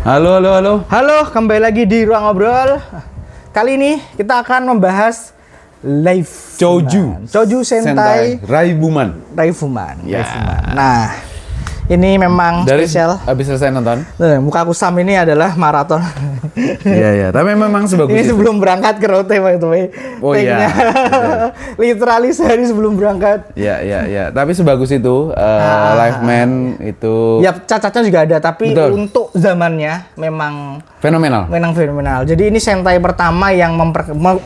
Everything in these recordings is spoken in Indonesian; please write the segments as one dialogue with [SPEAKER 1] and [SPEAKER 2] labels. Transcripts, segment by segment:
[SPEAKER 1] Halo, halo, halo.
[SPEAKER 2] Halo, kembali lagi di Ruang Ngobrol. Kali ini kita akan membahas live Choju Sentai
[SPEAKER 1] Raibuman. Ya.
[SPEAKER 2] Raifuman. Nah, ini memang
[SPEAKER 1] Dari
[SPEAKER 2] spesial.
[SPEAKER 1] habis selesai nonton.
[SPEAKER 2] Muka kusam ini adalah maraton.
[SPEAKER 1] Iya. Tapi memang sebagus
[SPEAKER 2] Ini
[SPEAKER 1] itu.
[SPEAKER 2] sebelum berangkat ke Rote, by the way.
[SPEAKER 1] Oh iya.
[SPEAKER 2] Literally sehari sebelum berangkat.
[SPEAKER 1] Iya. Tapi sebagus itu, Live Man itu
[SPEAKER 2] Ya, cacatnya juga ada, tapi
[SPEAKER 1] Betul.
[SPEAKER 2] untuk zamannya memang
[SPEAKER 1] fenomenal.
[SPEAKER 2] fenomenal. Jadi ini Sentai pertama yang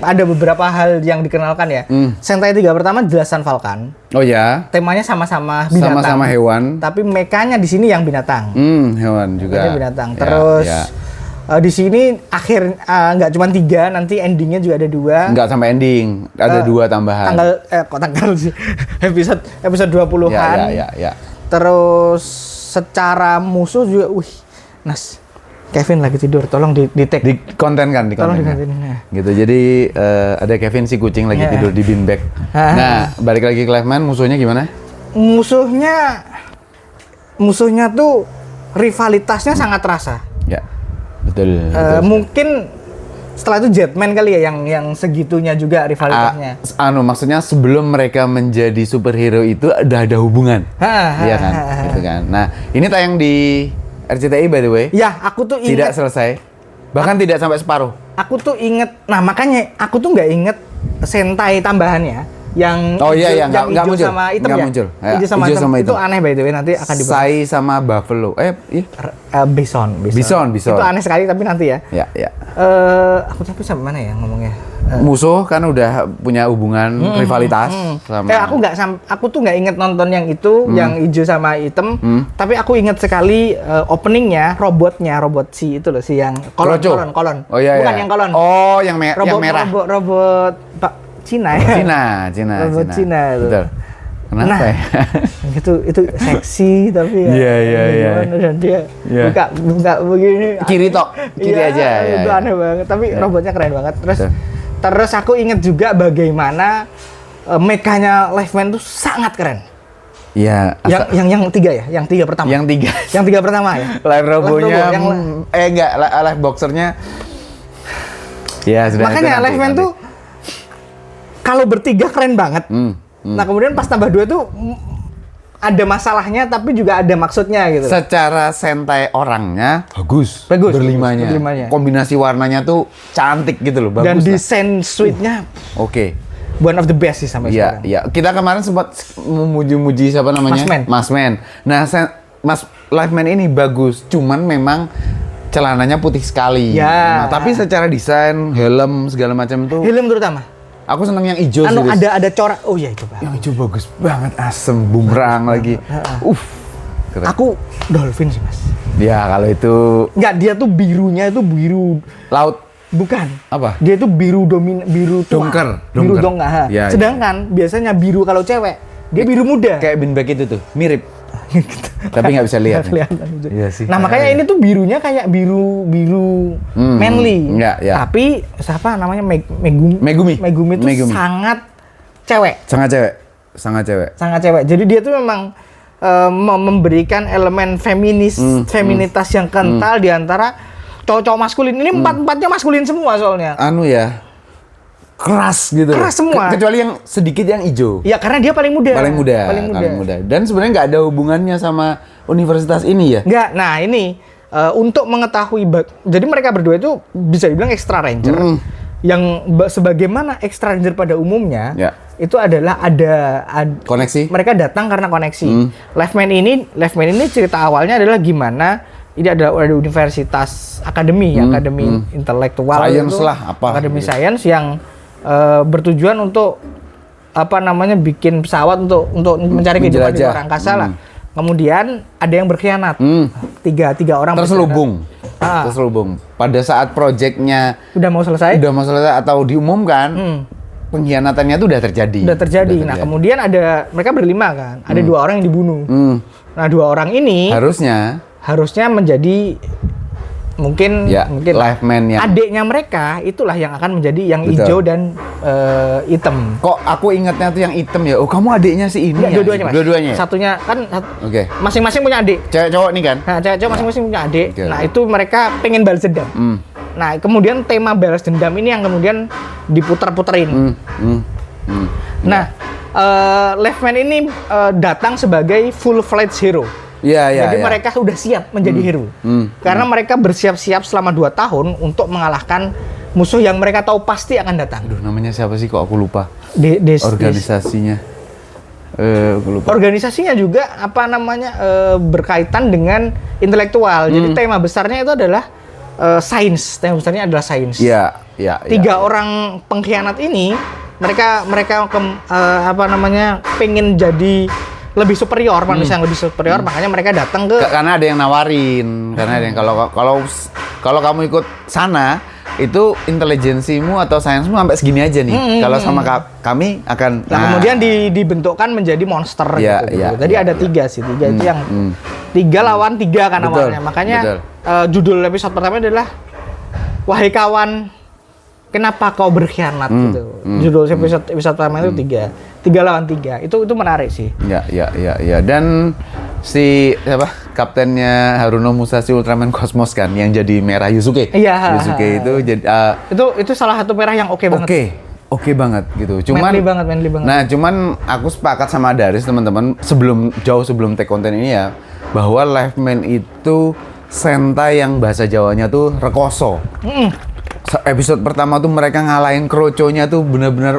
[SPEAKER 2] ada beberapa hal yang dikenalkan ya. Sentai 3 pertama jelasan Falcon.
[SPEAKER 1] Oh ya.
[SPEAKER 2] Temanya sama-sama binatang.
[SPEAKER 1] Sama-sama hewan.
[SPEAKER 2] Tapi mekanya di sini yang binatang.
[SPEAKER 1] Hewan juga.
[SPEAKER 2] Mekanya binatang.
[SPEAKER 1] Ya,
[SPEAKER 2] Terus
[SPEAKER 1] ya.
[SPEAKER 2] di sini akhir nggak cuma 3, nanti endingnya juga ada 2.
[SPEAKER 1] Nggak sampai ending, ada 2 tambahan.
[SPEAKER 2] Tanggal sih. episode 20-an.
[SPEAKER 1] Ya.
[SPEAKER 2] Terus secara musuh juga Nas. Kevin lagi tidur, tolong di-tag.
[SPEAKER 1] Dikontenkan.
[SPEAKER 2] Tolong dikontenkan.
[SPEAKER 1] Gitu. Jadi ada Kevin si kucing lagi tidur di beanbag. Nah, balik lagi ke Live Man, musuhnya gimana?
[SPEAKER 2] Musuhnya tuh rivalitasnya sangat terasa.
[SPEAKER 1] Ya. Betul.
[SPEAKER 2] Mungkin setelah itu Jetman kali ya yang segitunya juga rivalitasnya.
[SPEAKER 1] Maksudnya sebelum mereka menjadi superhero itu udah ada hubungan. Iya kan? Gitu kan. Nah, ini tayang di RCTI by the way.
[SPEAKER 2] Ya, aku tuh
[SPEAKER 1] Tidak
[SPEAKER 2] inget.
[SPEAKER 1] selesai. Bahkan tidak sampai separuh.
[SPEAKER 2] Aku tuh inget. Nah, makanya aku tuh nggak inget Sentai tambahannya yang
[SPEAKER 1] Yang nggak
[SPEAKER 2] hijau
[SPEAKER 1] muncul.
[SPEAKER 2] sama hitam
[SPEAKER 1] Nggak
[SPEAKER 2] ya.
[SPEAKER 1] muncul. Ya,
[SPEAKER 2] Hijau sama
[SPEAKER 1] hijau
[SPEAKER 2] hitam.
[SPEAKER 1] sama
[SPEAKER 2] Itu
[SPEAKER 1] hitam.
[SPEAKER 2] aneh by the way, nanti akan dibahas.
[SPEAKER 1] Sai sama Buffalo.
[SPEAKER 2] Bison.
[SPEAKER 1] Bison.
[SPEAKER 2] Itu aneh sekali tapi nanti ya.
[SPEAKER 1] Ya.
[SPEAKER 2] Aku tapi sampai mana ya ngomongnya?
[SPEAKER 1] Musuh kan udah punya hubungan rivalitas sama.
[SPEAKER 2] Aku tuh nggak inget nonton yang itu, yang hijau sama hitam. Tapi aku inget sekali openingnya, robot si itu loh, si yang kolon.
[SPEAKER 1] Oh iya.
[SPEAKER 2] Bukan yang kolon.
[SPEAKER 1] Oh, yang merah.
[SPEAKER 2] Robot Pak Cina ya.
[SPEAKER 1] Cina.
[SPEAKER 2] Robot Cina itu.
[SPEAKER 1] Betul. Kenapa ya?
[SPEAKER 2] itu seksi tapi ya.
[SPEAKER 1] Iya.
[SPEAKER 2] Gimana dan dia
[SPEAKER 1] Iya.
[SPEAKER 2] buka begini.
[SPEAKER 1] Kiri aja.
[SPEAKER 2] Itu
[SPEAKER 1] Ya.
[SPEAKER 2] aneh banget. Tapi
[SPEAKER 1] Ya.
[SPEAKER 2] robotnya keren banget.
[SPEAKER 1] Betul.
[SPEAKER 2] Terus aku inget juga bagaimana mekanya Live Man tuh sangat keren.
[SPEAKER 1] Iya.
[SPEAKER 2] Yang 3 ya, yang 3 pertama.
[SPEAKER 1] Yang 3.
[SPEAKER 2] Yang 3 pertama ya.
[SPEAKER 1] Live Robo-nya
[SPEAKER 2] yang
[SPEAKER 1] live boxernya. Ya, sudah.
[SPEAKER 2] makanya Live Man tuh kalau bertiga keren banget. Nah, kemudian pas tambah 2 tuh ada masalahnya tapi juga ada maksudnya gitu.
[SPEAKER 1] Secara sentai orangnya bagus. Berlimanya. Kombinasi warnanya tuh cantik gitu loh, bagus.
[SPEAKER 2] Dan
[SPEAKER 1] lah.
[SPEAKER 2] desain suite-nya
[SPEAKER 1] Oke.
[SPEAKER 2] one of the best sih sampai sekarang.
[SPEAKER 1] Iya. Kita kemarin sempat memuji-muji siapa namanya?
[SPEAKER 2] Mas Man.
[SPEAKER 1] Nah, Live Man ini bagus, cuman memang celananya putih sekali.
[SPEAKER 2] Ya.
[SPEAKER 1] Nah, tapi secara desain, helm segala macam tuh
[SPEAKER 2] Helm terutama.
[SPEAKER 1] aku seneng yang hijau sih.
[SPEAKER 2] Ada corak. Oh iya itu, Pak.
[SPEAKER 1] Yang hijau bagus banget, asem, bumerang lagi. Keren.
[SPEAKER 2] Aku dolphin sih, Mas.
[SPEAKER 1] Ya, kalau itu
[SPEAKER 2] Enggak, dia tuh birunya itu biru
[SPEAKER 1] laut.
[SPEAKER 2] bukan.
[SPEAKER 1] Apa?
[SPEAKER 2] Dia itu biru biru tua. Biru
[SPEAKER 1] Dongker.
[SPEAKER 2] dongker.
[SPEAKER 1] Ya,
[SPEAKER 2] Sedangkan biasanya biru kalau cewek, dia biru muda.
[SPEAKER 1] Kayak beanbag itu tuh, mirip. Tapi nggak bisa lihat.
[SPEAKER 2] Kelihatan itu.
[SPEAKER 1] Iya sih.
[SPEAKER 2] Nah, makanya ini tuh birunya kayak biru manly.
[SPEAKER 1] Enggak, ya.
[SPEAKER 2] Tapi siapa namanya
[SPEAKER 1] Megumi.
[SPEAKER 2] Megumi itu sangat cewek.
[SPEAKER 1] Sangat cewek.
[SPEAKER 2] Jadi dia tuh memang memberikan elemen feminitas yang kental di antara cowok-cowok maskulin. Ini empat-empatnya maskulin semua soalnya.
[SPEAKER 1] Keras gitu.
[SPEAKER 2] Keras semua.
[SPEAKER 1] Kecuali yang sedikit yang hijau.
[SPEAKER 2] Ya karena dia paling muda.
[SPEAKER 1] Paling muda. Dan sebenarnya nggak ada hubungannya sama universitas ini ya.
[SPEAKER 2] Nggak. Nah ini untuk mengetahui, jadi mereka berdua itu bisa dibilang extra ranger. Yang sebagaimana extra ranger pada umumnya, itu adalah ada
[SPEAKER 1] koneksi.
[SPEAKER 2] Mereka datang karena koneksi. Live Man ini cerita awalnya adalah gimana ini ada universitas akademi intelektual,
[SPEAKER 1] Science lah, apa
[SPEAKER 2] akademi
[SPEAKER 1] gitu.
[SPEAKER 2] sains yang bertujuan untuk bikin pesawat untuk mencari kehidupan di luar angkasa lah. Kemudian ada yang berkhianat. Tiga orang
[SPEAKER 1] terselubung. Pada saat proyeknya
[SPEAKER 2] udah mau selesai
[SPEAKER 1] atau diumumkan, pengkhianatannya itu udah terjadi.
[SPEAKER 2] Nah, kemudian mereka berlima kan. Ada 2 orang yang dibunuh. Nah, 2 orang ini harusnya menjadi mungkin
[SPEAKER 1] Life Man yang
[SPEAKER 2] adiknya mereka itulah yang akan menjadi yang hijau dan hitam.
[SPEAKER 1] Kok aku ingatnya tuh yang hitam ya? Oh, kamu adiknya si ini ya?
[SPEAKER 2] Dua-duanya, Mas.
[SPEAKER 1] Dua-duanya.
[SPEAKER 2] Satunya kan masing-masing punya adik.
[SPEAKER 1] Cewek cowok nih kan?
[SPEAKER 2] Nah, cewek cowok masing-masing punya adik. Nah, itu mereka pengen balas dendam. Nah, kemudian tema balas dendam ini yang kemudian diputar-puterin. Nah, Life Man ini datang sebagai full-fledged hero. Jadi mereka sudah siap menjadi hero. Karena mereka bersiap-siap selama 2 tahun untuk mengalahkan musuh yang mereka tahu pasti akan datang.
[SPEAKER 1] Aduh, namanya siapa sih, kok aku lupa. Organisasinya. Aku lupa.
[SPEAKER 2] Organisasinya juga berkaitan dengan intelektual. Jadi tema besarnya itu adalah sains. Tema besarnya adalah sains. Tiga orang pengkhianat ini mereka pengen jadi lebih superior, manusia yang lebih superior, makanya mereka datang
[SPEAKER 1] karena ada yang nawarin, karena ada yang kalau kamu ikut sana itu intelijensimu atau sainsmu sampai segini aja nih. Kalau sama kami akan
[SPEAKER 2] kemudian dibentukkan menjadi monster gitu. Jadi ada 3 sih, 3 itu yang 3 lawan 3 kan awalnya. Makanya judul episode pertama adalah Wahai kawan, kenapa kau berkhianat gitu. Judul episode pertama itu 3 lawan 3. Itu menarik sih.
[SPEAKER 1] Ya. Dan si kaptennya Haruno Musashi Ultraman Cosmos kan yang jadi merah Yusuke. Yusuke itu jadi
[SPEAKER 2] itu salah satu merah yang oke banget.
[SPEAKER 1] Oke banget gitu. Cuman
[SPEAKER 2] manly banget.
[SPEAKER 1] Nah, cuman aku sepakat sama Daris teman-teman jauh sebelum take konten ini ya, bahwa Life Man itu sentai yang bahasa Jawanya tuh rekoso. Episode pertama tuh mereka ngalahin Kroco-nya tuh benar-benar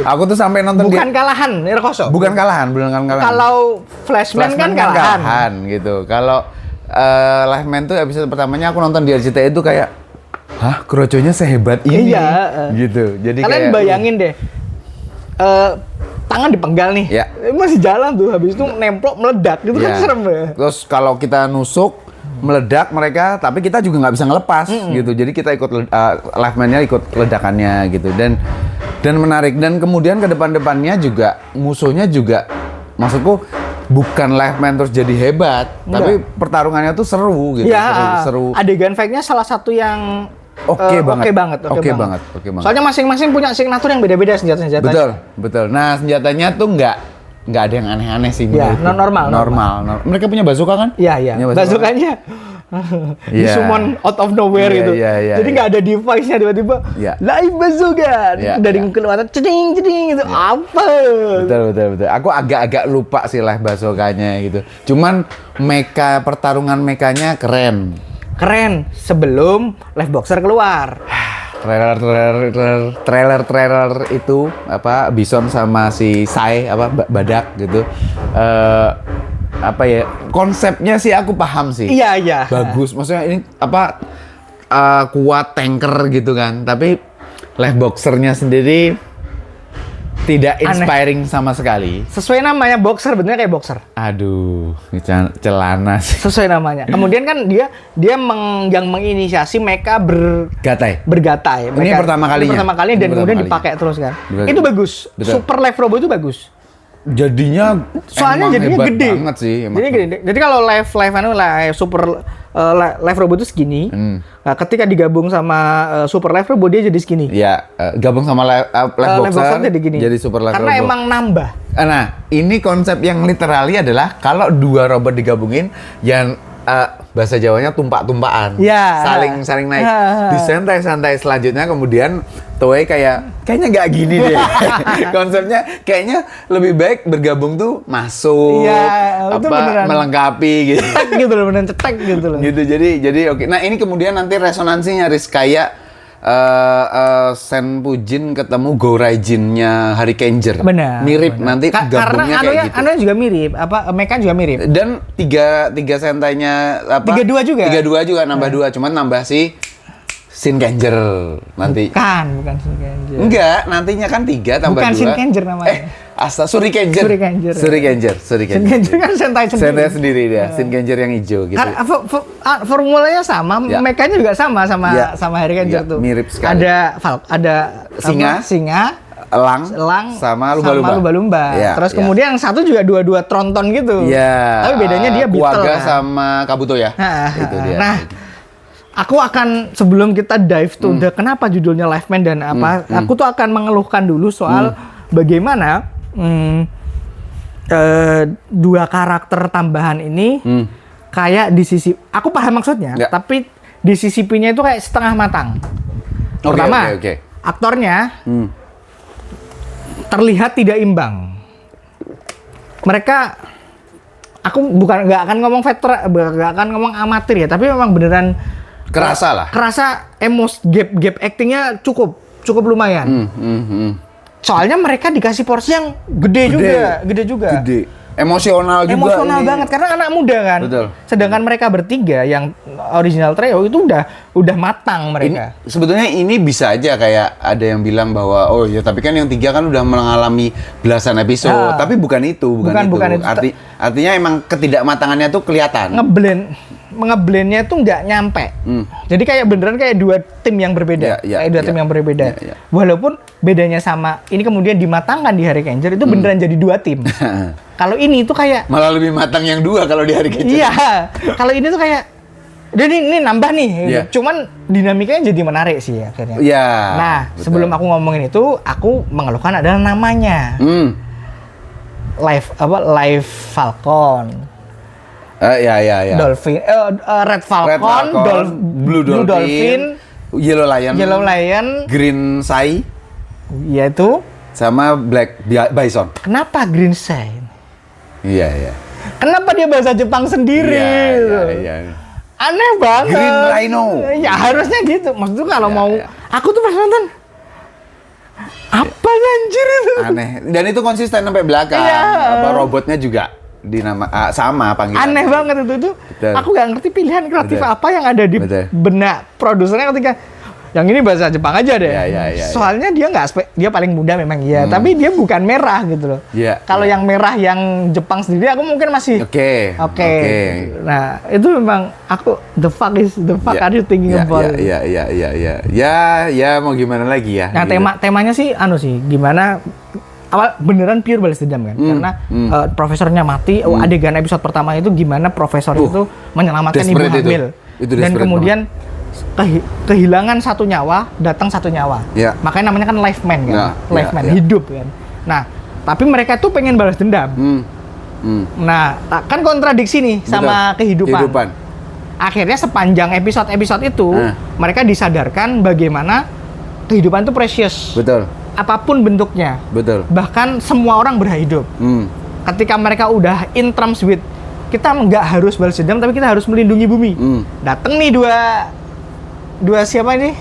[SPEAKER 1] aku tuh sampai nonton
[SPEAKER 2] kalahan, rekoso.
[SPEAKER 1] Bukan kalahan.
[SPEAKER 2] Kalau Flashman kan kalahan
[SPEAKER 1] gitu. Kalau Life Man tuh episode pertamanya aku nonton di RCTI itu kayak hah, Kroco-nya sehebat ini? Gitu. Jadi
[SPEAKER 2] kalian
[SPEAKER 1] kayak
[SPEAKER 2] bayangin deh. Tangan dipenggal nih. Masih jalan tuh, habis itu nemplok meledak gitu kan serem ya.
[SPEAKER 1] Terus kalau kita nusuk meledak mereka, tapi kita juga nggak bisa ngelepas gitu. Jadi kita ikut Life Man-nya ikut ledakannya gitu. Dan menarik, dan kemudian ke depannya juga musuhnya juga, maksudku bukan Life Man terus jadi hebat, tapi pertarungannya tuh seru gitu. Seru.
[SPEAKER 2] Adegan fight-nya salah satu yang
[SPEAKER 1] oke banget.
[SPEAKER 2] Soalnya masing-masing punya signatur yang beda-beda senjatanya.
[SPEAKER 1] Betul. Nah, senjatanya tuh nggak ada yang aneh-aneh sih menurutku. Normal. Mereka punya bazooka kan?
[SPEAKER 2] Iya. Bazooka-nya summon out of nowhere gitu. Jadi nggak ada device-nya, tiba-tiba live bazooka dari kelewatan ceding gitu. Apa?
[SPEAKER 1] Betul. Aku agak-agak lupa sih live bazooka-nya gitu. Cuman pertarungan mekanya keren
[SPEAKER 2] sebelum live boxer keluar.
[SPEAKER 1] Trailer itu Bison sama si Sai badak gitu. Konsepnya sih aku paham sih.
[SPEAKER 2] Iya.
[SPEAKER 1] Bagus. Maksudnya ini kuat tanker gitu kan. Tapi live boxernya sendiri tidak inspiring sama sekali.
[SPEAKER 2] Sesuai namanya boxer, benernya kayak boxer.
[SPEAKER 1] Aduh, celana sih.
[SPEAKER 2] Sesuai namanya. Kemudian kan dia yang menginisiasi mecha bergatai.
[SPEAKER 1] Ini pertama kalinya
[SPEAKER 2] dan kemudian dipakai terus kan. Itu bagus.
[SPEAKER 1] Betul.
[SPEAKER 2] Super Live Robo itu bagus.
[SPEAKER 1] Jadinya
[SPEAKER 2] gede
[SPEAKER 1] banget sih.
[SPEAKER 2] Jadi kalau live super live Robo itu segini. Nah, ketika digabung sama super live Robo dia jadi segini.
[SPEAKER 1] Iya, gabung sama live boxer jadi gini. Jadi super live
[SPEAKER 2] karena
[SPEAKER 1] Robo.
[SPEAKER 2] Emang nambah.
[SPEAKER 1] Nah, ini konsep yang literally adalah kalau 2 robot digabungin yang bahasa Jawanya tumpak-tumpakan. Saling naik. Disantai-santai selanjutnya kemudian Toei kayaknya nggak gini deh. Konsepnya kayaknya lebih baik bergabung tuh masuk melengkapi gitu.
[SPEAKER 2] Cetek gitu loh.
[SPEAKER 1] Gitu jadi oke. Nah, ini kemudian nanti resonansinya kayak Senpujin ketemu Goraijin-nya Hurricaneer.
[SPEAKER 2] Benar.
[SPEAKER 1] Mirip nanti gabungnya kayak gitu.
[SPEAKER 2] Karena juga mirip, mecha juga mirip.
[SPEAKER 1] Dan tiga sentainya
[SPEAKER 2] 32 juga.
[SPEAKER 1] 32 juga nambah 2, cuman nambah si Shinkenger nanti.
[SPEAKER 2] Bukan Shinkenger.
[SPEAKER 1] Enggak, nantinya kan 3 tambah 2.
[SPEAKER 2] Bukan Shinkenger namanya.
[SPEAKER 1] Surikenger.
[SPEAKER 2] Shinkenger kan sentai
[SPEAKER 1] sendiri dia. Shinkenger yang hijau gitu.
[SPEAKER 2] Formulanya sama, mekanya juga sama Hurricaneer tuh.
[SPEAKER 1] Mirip sekali.
[SPEAKER 2] Ada singa, elang
[SPEAKER 1] sama lumba-lumba.
[SPEAKER 2] Terus kemudian yang satu juga dua tronton gitu. Tapi bedanya dia beetle.
[SPEAKER 1] Quagga sama Kabuto ya.
[SPEAKER 2] Itu dia. Nah, aku akan sebelum kita dive to the kenapa judulnya Lifeman dan apa, aku tuh akan mengeluhkan dulu soal bagaimana dua karakter tambahan ini kayak di sisi, aku paham maksudnya, tapi di sisi P-nya itu kayak setengah matang. Pertama, aktornya terlihat tidak imbang. Mereka, aku nggak akan ngomong veteran, nggak akan ngomong amatir ya, tapi memang beneran
[SPEAKER 1] kerasa lah.
[SPEAKER 2] Kerasa gap actingnya cukup lumayan. Soalnya mereka dikasih porsi yang gede juga. Emosional banget karena anak muda kan.
[SPEAKER 1] Betul.
[SPEAKER 2] Sedangkan mereka bertiga yang original trio itu udah matang mereka.
[SPEAKER 1] Sebetulnya ini bisa aja kayak ada yang bilang bahwa oh ya tapi kan yang tiga kan udah mengalami belasan episode, tapi bukan itu. Artinya emang ketidakmatangannya tuh kelihatan. Ngeblendnya tuh nggak nyampe. Jadi kayak beneran kayak dua tim yang berbeda. Tim yang berbeda. Walaupun bedanya sama, ini kemudian dimatangkan di Hari Ranger itu beneran jadi dua tim. Kalau ini tuh kayak malah lebih matang yang dua kalau di Hari Ranger.
[SPEAKER 2] Iya. Kalau ini tuh kayak ini nambah nih. Cuman dinamikanya jadi menarik sih akhirnya. Nah, betul. Sebelum aku ngomongin itu, aku mengeluhkan adalah namanya. Live Falcon. Dolphin, Red Falcon, Blue Dolphin,
[SPEAKER 1] Yellow Lion, Green Sai,
[SPEAKER 2] yaitu
[SPEAKER 1] sama Black Bison.
[SPEAKER 2] Kenapa Green Sai?
[SPEAKER 1] Iya.
[SPEAKER 2] Kenapa dia bahasa Jepang sendiri?
[SPEAKER 1] Iya.
[SPEAKER 2] Aneh banget.
[SPEAKER 1] Green Rhino.
[SPEAKER 2] Ya harusnya gitu. Maksudnya kalau mau, aku tuh pas nonton, apa anjir itu?
[SPEAKER 1] Aneh. Dan itu konsisten sampai belakang. Robotnya juga sama panggilan.
[SPEAKER 2] Aneh banget itu. Aku nggak ngerti pilihan kreatif apa yang ada di benak produsernya ketika yang ini bahasa Jepang aja deh. Soalnya dia dia paling muda memang tapi dia bukan merah gitu loh. Kalau yang merah yang Jepang sendiri aku mungkin masih Oke. Nah, itu memang aku the fuck are you thinking about?
[SPEAKER 1] Ya mau gimana lagi ya.
[SPEAKER 2] Nah, gitu. Temanya sih gimana awal beneran pure balas dendam kan, karena profesornya mati. Adegan episode pertama itu gimana profesor itu menyelamatkan ibu hamil dan kemudian kehilangan satu nyawa, datang satu nyawa. Makanya namanya kan Lifeman kan, Lifeman hidup kan. Nah, tapi mereka tuh pengen balas dendam. Nah, kan kontradiksi nih sama kehidupan. Akhirnya sepanjang episode itu mereka disadarkan bagaimana kehidupan itu precious. Apapun bentuknya. Bahkan semua orang berhak hidup. Ketika mereka udah in terms with kita nggak harus balas dendam, tapi kita harus melindungi bumi. Datang nih dua siapa ini?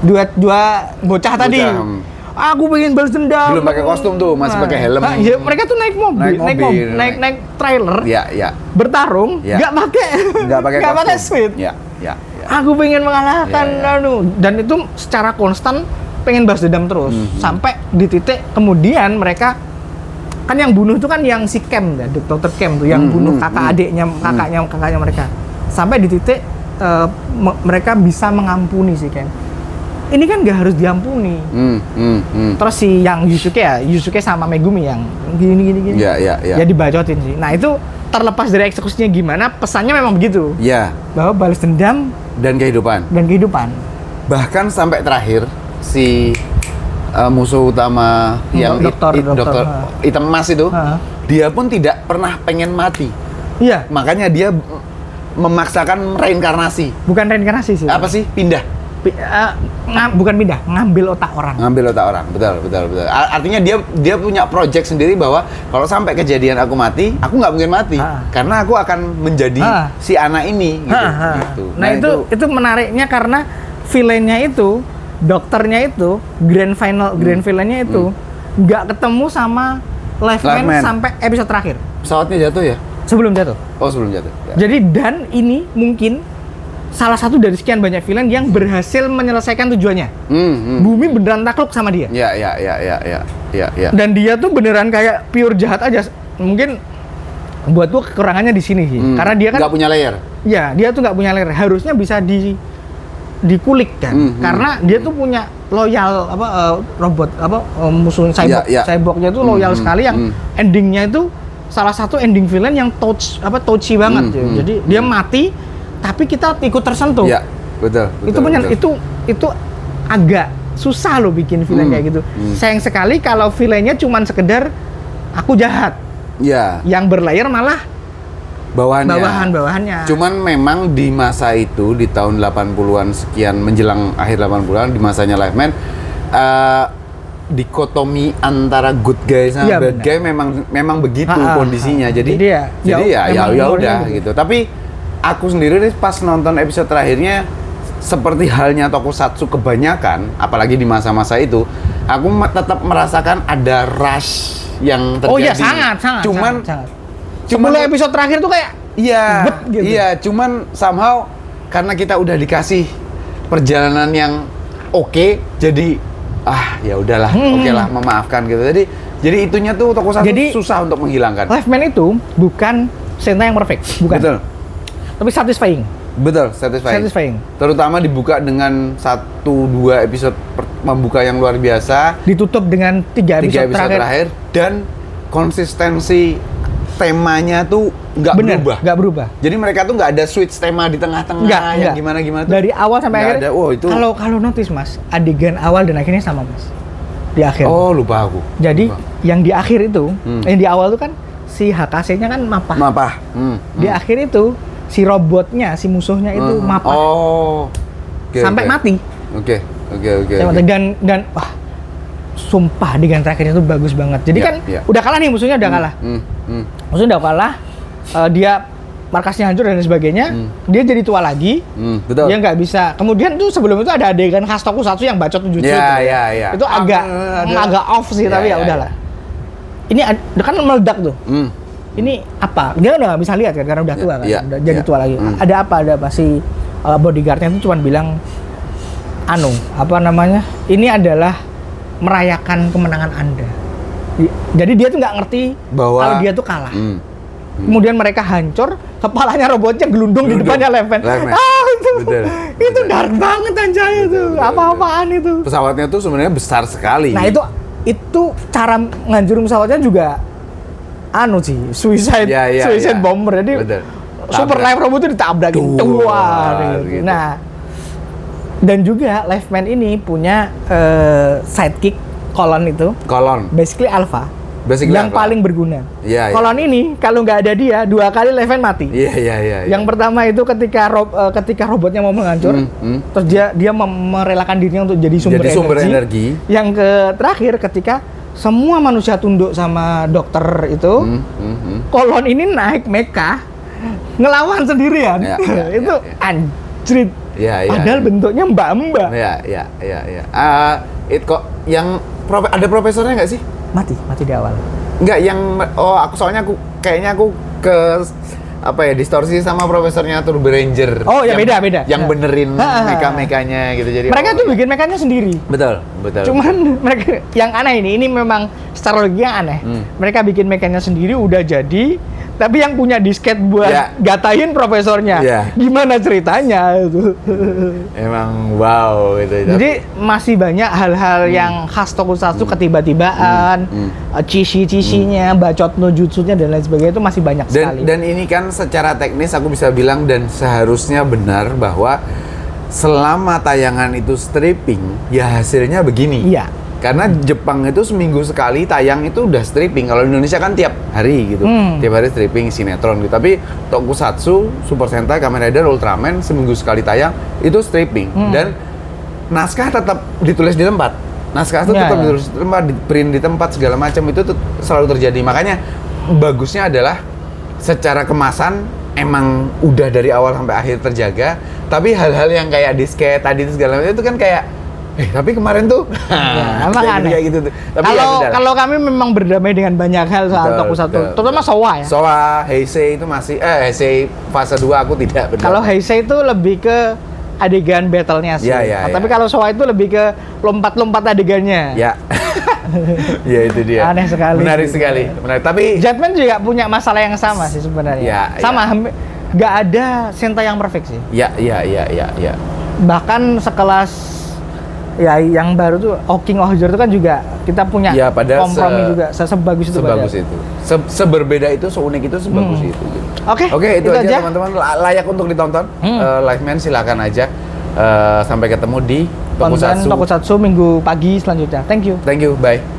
[SPEAKER 2] Dua bocah tadi. Aku pengen balas dendam.
[SPEAKER 1] Belum pakai kostum tuh, masih pakai helm.
[SPEAKER 2] Ya, mereka tuh naik trailer. Bertarung, nggak pakai suit. Aku pengen mengalahkan dan itu secara konstan pengen balas dendam terus sampai di titik kemudian mereka kan yang bunuh itu kan yang si Cam ya, Dr. Cam tuh yang bunuh kakaknya mereka sampai di titik mereka bisa mengampuni si Cam. Ini kan nggak harus diampuni. Terus si yang Yusuke sama Megumi yang gini. Ya dibacotin sih. Nah itu terlepas dari eksekusinya gimana, pesannya memang begitu. Bahwa balas dendam
[SPEAKER 1] dan kehidupan. Bahkan sampai terakhir si musuh utama yang dokter hitam emas itu, dia pun tidak pernah pengen mati. Makanya dia memaksakan reinkarnasi.
[SPEAKER 2] Bukan reinkarnasi sih.
[SPEAKER 1] Apa sih? Pindah.
[SPEAKER 2] Bukan pindah, ngambil otak orang. Betul. Artinya dia punya project sendiri bahwa kalau sampai kejadian aku mati, aku nggak mungkin mati karena aku akan menjadi si anak ini. Gitu. Nah itu menariknya karena villainnya itu, dokternya itu, grand villainnya itu nggak ketemu sama Lifeman sampai episode terakhir.
[SPEAKER 1] Pesawatnya jatuh ya?
[SPEAKER 2] Sebelum jatuh.
[SPEAKER 1] Oh sebelum jatuh.
[SPEAKER 2] Jadi dan ini mungkin salah satu dari sekian banyak villain yang berhasil menyelesaikan tujuannya. Bumi beneran takluk sama dia.
[SPEAKER 1] Ya.
[SPEAKER 2] Dan dia tuh beneran kayak pure jahat aja. Mungkin buat gua kekurangannya di sini sih. Karena dia kan
[SPEAKER 1] nggak punya layer.
[SPEAKER 2] Ya, dia tuh nggak punya layer. Harusnya bisa dikulik kan. Karena dia tuh punya loyal robot musuh cyborg. Cyborgnya tuh loyal sekali yang endingnya itu salah satu ending villain yang touchy banget. Jadi dia mati tapi kita ikut tersentuh.
[SPEAKER 1] Iya, betul.
[SPEAKER 2] Itu agak susah loh bikin villain kayak gitu. Sayang sekali kalau villainnya cuman sekedar aku jahat.
[SPEAKER 1] Iya.
[SPEAKER 2] Yang berlayar malah bawahannya.
[SPEAKER 1] Cuman memang di masa itu di tahun 80-an sekian menjelang akhir 80-an di masanya Liveman dikotomi antara good guy sama bad guy memang begitu kondisinya. Jadi ya udah gitu. Tapi aku sendiri nih pas nonton episode terakhirnya seperti halnya tokusatsu kebanyakan, apalagi di masa-masa itu, aku tetap merasakan ada rush yang terjadi.
[SPEAKER 2] Oh iya, sangat.
[SPEAKER 1] Cuman
[SPEAKER 2] 10 episode terakhir tuh kayak
[SPEAKER 1] gitu. Iya, cuman somehow karena kita udah dikasih perjalanan yang oke, jadi ya udahlah, oke lah, memaafkan gitu. Jadi itunya tuh tokusatsu susah untuk menghilangkan.
[SPEAKER 2] Liveman itu bukan Sentai yang perfect, bukan.
[SPEAKER 1] Betul.
[SPEAKER 2] Tapi satisfying.
[SPEAKER 1] Betul, satisfying. Terutama dibuka dengan 1-2 episode membuka yang luar biasa,
[SPEAKER 2] ditutup dengan 3 episode terakhir
[SPEAKER 1] dan konsistensi temanya tuh nggak berubah. Jadi mereka tuh nggak ada switch tema di tengah-tengah yang gimana tuh.
[SPEAKER 2] Dari awal sampai akhir. Kalau notice Mas, adegan awal dan akhirnya sama Mas. Di akhir.
[SPEAKER 1] Oh, lupa aku.
[SPEAKER 2] Jadi yang di akhir itu, yang di awal tuh kan si HKC-nya kan mapah. Di akhir itu si robotnya, si musuhnya itu mapah.
[SPEAKER 1] Oh.
[SPEAKER 2] Sampai mati.
[SPEAKER 1] Oke.
[SPEAKER 2] Dan wah, sumpah adegan terakhirnya itu bagus banget. Jadi udah kalah nih musuhnya, udah kalah. Musuhnya udah kalah, dia markasnya hancur dan sebagainya. Dia jadi tua lagi.
[SPEAKER 1] Betul.
[SPEAKER 2] Dia nggak bisa. Kemudian tuh sebelum itu ada adegan khas tokusatsu yang bacot jutsu. Itu agak off sih, tapi ya udahlah. Ini kan meledak tuh. Ini apa? Dia udah nggak bisa lihat kan karena udah tua kan. Udah jadi tua lagi. Ada apa si bodyguardnya itu cuma bilang ini adalah merayakan kemenangan Anda. Jadi dia tuh nggak ngerti bahwa kalau dia tuh kalah. Kemudian mereka hancur, kepalanya robotnya gelundung di depannya Liveman. Itu dark banget anjay itu. Apa-apaan itu.
[SPEAKER 1] Pesawatnya tuh sebenarnya besar sekali.
[SPEAKER 2] Nah, itu cara ngancurin pesawatnya juga suicide bomber. Jadi super live robot itu ditabrakin gitu. Nah, dan juga Liveman ini punya sidekick Kolon. Basically Alpha. Yang paling berguna. Kolon ini kalau nggak ada dia 2 kali Liveman mati. Yang pertama itu ketika robotnya mau menghancur, terus dia merelakan dirinya untuk jadi sumber energi. Yang terakhir ketika semua manusia tunduk sama dokter itu, Kolon ini naik mecha ngelawan sendirian. Itu anjrit. Padahal bentuknya mbak-mbak.
[SPEAKER 1] Kok yang ada profesornya nggak sih?
[SPEAKER 2] Mati di awal.
[SPEAKER 1] Enggak, kayaknya aku ke distorsi sama profesornya Turbo Ranger.
[SPEAKER 2] Oh ya, beda.
[SPEAKER 1] Yang benerin mekanya gitu. Jadi
[SPEAKER 2] mereka tuh bikin mekanya sendiri.
[SPEAKER 1] Betul.
[SPEAKER 2] Cuman mereka yang aneh ini memang strategi yang aneh. Mereka bikin mekanya sendiri udah jadi, tapi yang punya disket buat gatahin profesornya. Gimana ceritanya itu? Emang
[SPEAKER 1] wow gitu.
[SPEAKER 2] Jadi masih banyak hal-hal yang khas tokusatsu ketiba-tibaan, cishi-cishinya, bacot no jutsunya dan lain sebagainya itu masih banyak sekali.
[SPEAKER 1] Dan ini kan secara teknis aku bisa bilang dan seharusnya benar bahwa selama tayangan itu stripping, ya hasilnya begini. Karena Jepang itu seminggu sekali tayang itu udah stripping. Kalau Indonesia kan tiap hari gitu. Tiap hari stripping sinetron gitu. Tapi Tokusatsu, Super Sentai, Kamen Rider, Ultraman seminggu sekali tayang itu stripping. Dan naskah tetap ditulis di tempat. Naskah itu tetap ditulis di tempat, di print di tempat segala macam itu selalu terjadi. Makanya bagusnya adalah secara kemasan emang udah dari awal sampai akhir terjaga. Tapi hal-hal yang kayak disket tadi itu segala macam itu kan kayak tapi kemarin tuh
[SPEAKER 2] emang aneh kayak gitu tuh. Kalau kami memang berdamai dengan banyak hal soal Tokusatsu, terutama Showa ya.
[SPEAKER 1] Showa, Heisei itu masih Heisei fase 2 aku tidak benar.
[SPEAKER 2] Kalau Heisei itu lebih ke adegan battle-nya sih. Tapi kalau Showa itu lebih ke lompat-lompat adegannya.
[SPEAKER 1] Ya itu dia.
[SPEAKER 2] Aneh sekali.
[SPEAKER 1] Menarik sekali. Menarik. Tapi
[SPEAKER 2] Jetman juga punya masalah yang sama sih sebenarnya. Nggak ada Sentai yang perfect sih.
[SPEAKER 1] Iya.
[SPEAKER 2] Bahkan sekelas Ya yang baru tuh King Ohjor itu kan juga kita punya
[SPEAKER 1] Ya, pada
[SPEAKER 2] kompromi juga sebagus itu.
[SPEAKER 1] Sebagus itu. Seberbeda itu, seunik itu, sebagus itu. Gitu. Oke, itu aja teman-teman. Layak untuk ditonton. Live Man silakan aja. Sampai ketemu di
[SPEAKER 2] Tokusatsu minggu pagi selanjutnya. Thank you.
[SPEAKER 1] Bye.